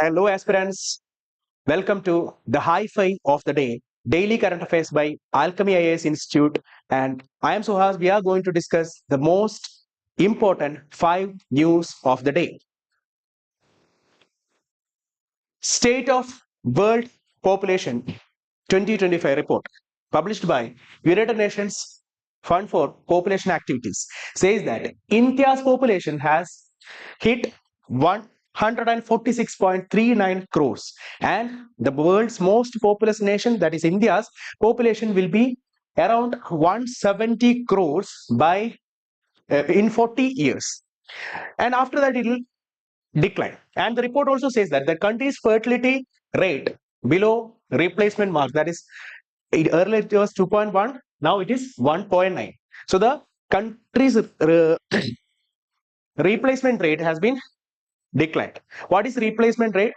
Hello, aspirants. Welcome to the Hi-Fi of the Day, Daily Current Affairs by Alchemy IAS Institute. And I am Suhas. We are going to discuss the most important 5 news of the day. State of World Population 2025 report, published by United Nations Fund for Population Activities, says that India's population has hit 146.39 crores, and the world's most populous nation, that is India's population, will be around 170 crores by in 40 years, and after that it will decline. And the report also says that the country's fertility rate below replacement mark, that is, earlier it was 2.1, now it is 1.9. So the country's replacement rate has been declined. What is replacement rate?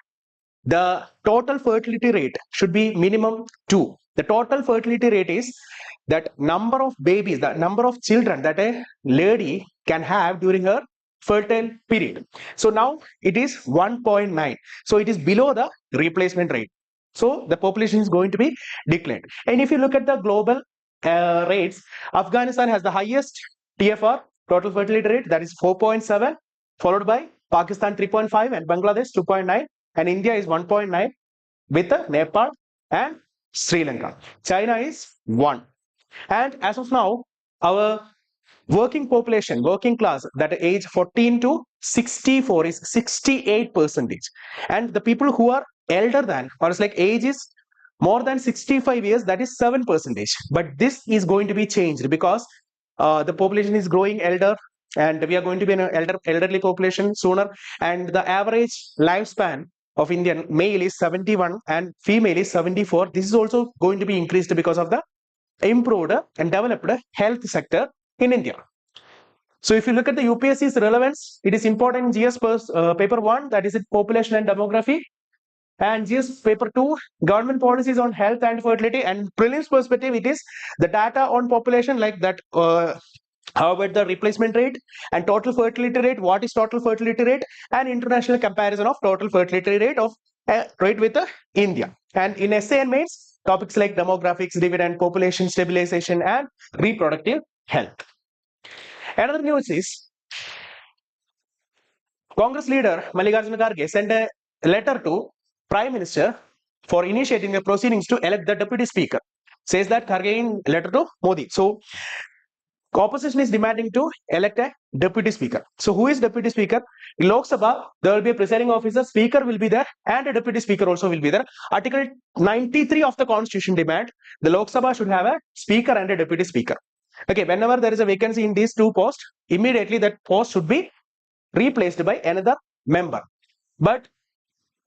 The total fertility rate should be minimum 2. The total fertility rate is that number of babies, the number of children that a lady can have during her fertile period. So now it is 1.9. So it is below the replacement rate. So the population is going to be declined. And if you look at the global rates, Afghanistan has the highest TFR, total fertility rate, that is 4.7, followed by Pakistan 3.5 and Bangladesh 2.9, and India is 1.9 with Nepal and Sri Lanka. China is 1. And as of now, our working population, working class, that age 14 to 64 is 68%. And the people who are elder than, or it's like age is more than 65 years, that is 7%. But this is going to be changed because the population is growing elder, and we are going to be an elderly population sooner, and the average lifespan of Indian male is 71 and female is 74. This is also going to be increased because of the improved and developed health sector in India. So if you look at the UPSC's relevance, it is important in GS paper 1, that is population and demography, and GS paper 2, government policies on health and fertility, and prelims perspective, it is the data on population, like that how about the replacement rate and total fertility rate, what is total fertility rate, and international comparison of total fertility rate of rate with India. And in essay and mains, topics like demographics, dividend, population stabilization, and reproductive health. Another news is Congress leader Mallikarjuna Kharge sent a letter to Prime Minister for initiating the proceedings to elect the Deputy Speaker. Says that Kharge in letter to Modi. So opposition is demanding to elect a Deputy Speaker. So who is Deputy Speaker? In Lok Sabha, there will be a presiding officer, Speaker will be there, and a Deputy Speaker also will be there. Article 93 of the Constitution demand the Lok Sabha should have a Speaker and a Deputy Speaker. Okay, whenever there is a vacancy in these two posts, immediately that post should be replaced by another member. But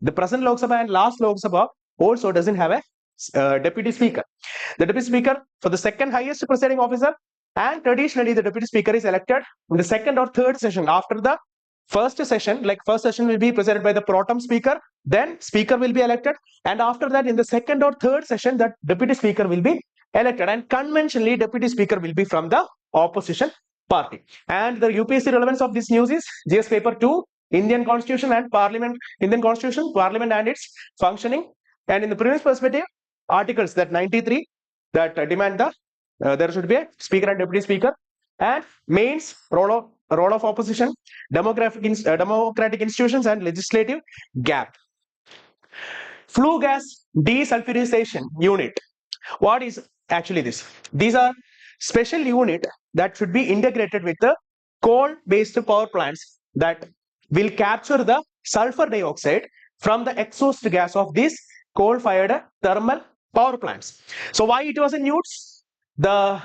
the present Lok Sabha and last Lok Sabha also doesn't have a Deputy Speaker. The Deputy Speaker for the second highest presiding officer, and traditionally the Deputy Speaker is elected in the second or third session after the first session. Like first session will be presided by the pro tem Speaker, then Speaker will be elected, and after that in the second or third session that Deputy Speaker will be elected, and conventionally Deputy Speaker will be from the opposition party. And the UPSC relevance of this news is GS paper 2, Indian Constitution and Parliament, Indian Constitution, Parliament and its functioning, and in the previous perspective, articles that 93 that demand the there should be a Speaker and Deputy Speaker, and mains role of opposition, democratic institutions, and legislative gap. Flue gas desulfurization unit. What is actually this? These are special unit that should be integrated with the coal-based power plants that will capture the sulfur dioxide from the exhaust gas of these coal-fired thermal power plants. So why it was in news? The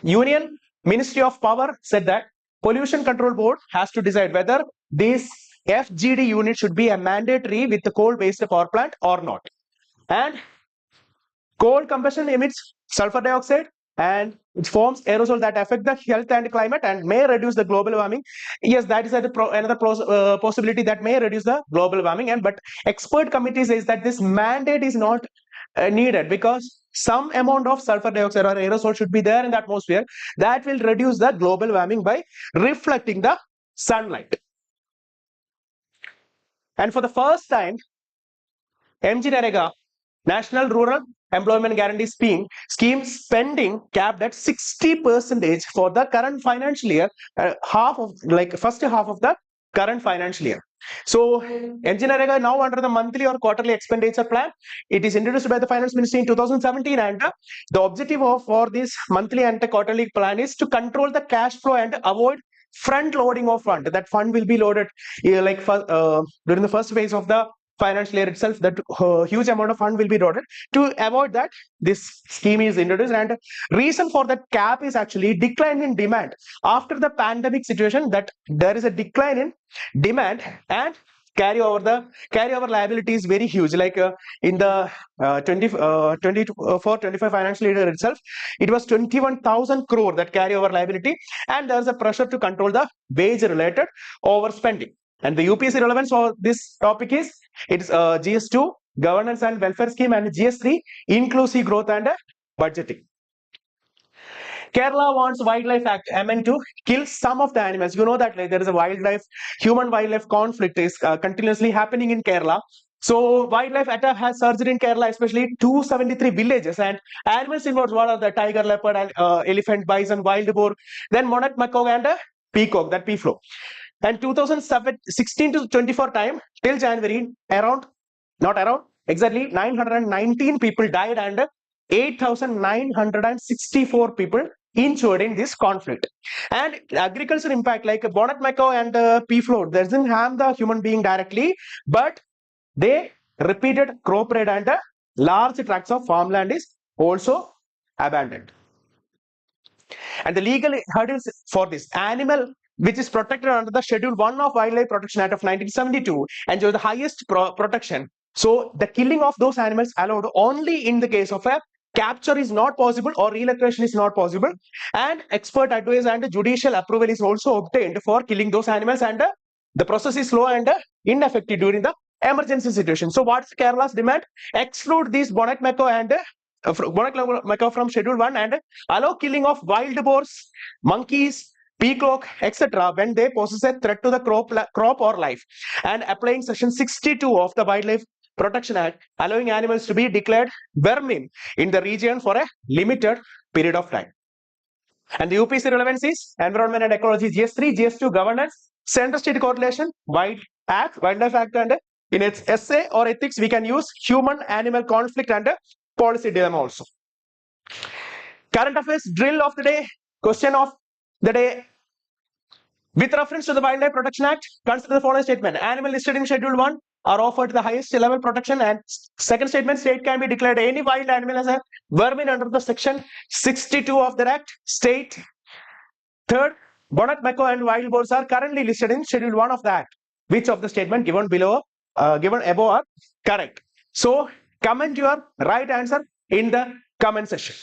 Union Ministry of Power said that Pollution Control Board has to decide whether this FGD unit should be a mandatory with the coal-based power plant or not. And coal combustion emits sulfur dioxide, and it forms aerosol that affect the health and climate and may reduce the global warming. Yes, that is another possibility that may reduce the global warming. And but expert committee says that this mandate is not needed because some amount of sulfur dioxide or aerosol should be there in the atmosphere that will reduce the global warming by reflecting the sunlight. And for the first time, MG National Rural Employment Guarantee Scheme spending capped at 60% for the current financial year, first half of the current financial year. So MG now under the monthly or quarterly expenditure plan. It is introduced by the Finance Ministry in 2017, and the objective for this monthly and quarterly plan is to control the cash flow and avoid front loading of fund. That fund will be loaded during the first phase of the financial year itself. That huge amount of fund will be loaded. To avoid that, this scheme is introduced, and reason for that cap is actually decline in demand after the pandemic situation. That there is a decline in demand, and carryover liability is very huge. In the 24-25 financial year itself, it was 21,000 crore that carryover liability, and there is a pressure to control the wage related overspending. And the UPSC relevance for this topic is it's GS2 governance and welfare scheme, and GS3 inclusive growth and budgeting. Kerala wants Wildlife Act amendment to kill some of the animals. You know that there is a human-wildlife conflict is continuously happening in Kerala. So wildlife attack has surged in Kerala, especially 273 villages, and animals involved. What are the tiger, leopard, and elephant, bison, wild boar, then monarch macaw and peacock, that peaflow. And 2016 to 24 time till January, exactly 919 people died and 8,964 people injured in this conflict. And agriculture impact, like bonnet macaw and peaflow, doesn't harm the human being directly, but they repeated crop raid, and large tracts of farmland is also abandoned. And the legal hurdles for this animal, which is protected under the Schedule 1 of Wildlife Protection Act of 1972, enjoy the highest protection. So the killing of those animals allowed only in the case of a capture is not possible or relocation is not possible, and expert advice and judicial approval is also obtained for killing those animals, and the process is slow and ineffective during the emergency situation. So what's Kerala's demand? Exclude these bonnet macaw and bonnet macaw from Schedule 1 and allow killing of wild boars, monkeys, peacock, etc. when they pose a threat to the crop or life, and applying Section 62 of the Wildlife Protection Act, allowing animals to be declared vermin in the region for a limited period of time. And the UPSC relevance is Environment and Ecology, GS3, GS2 governance, center-state correlation, Wildlife Act, and in its essay or ethics, we can use human-animal conflict and policy dilemma also. Current affairs drill of the day, question of the day. With reference to the Wildlife Protection Act, consider the following statement. Animal listed in Schedule 1 are offered the highest level protection, and second statement, state can be declared any wild animal as a vermin under the Section 62 of the Act. State. Third, bonnet macaw and wild boars are currently listed in Schedule 1 of the Act. Which of the statement given above are correct? So comment your right answer in the comment section.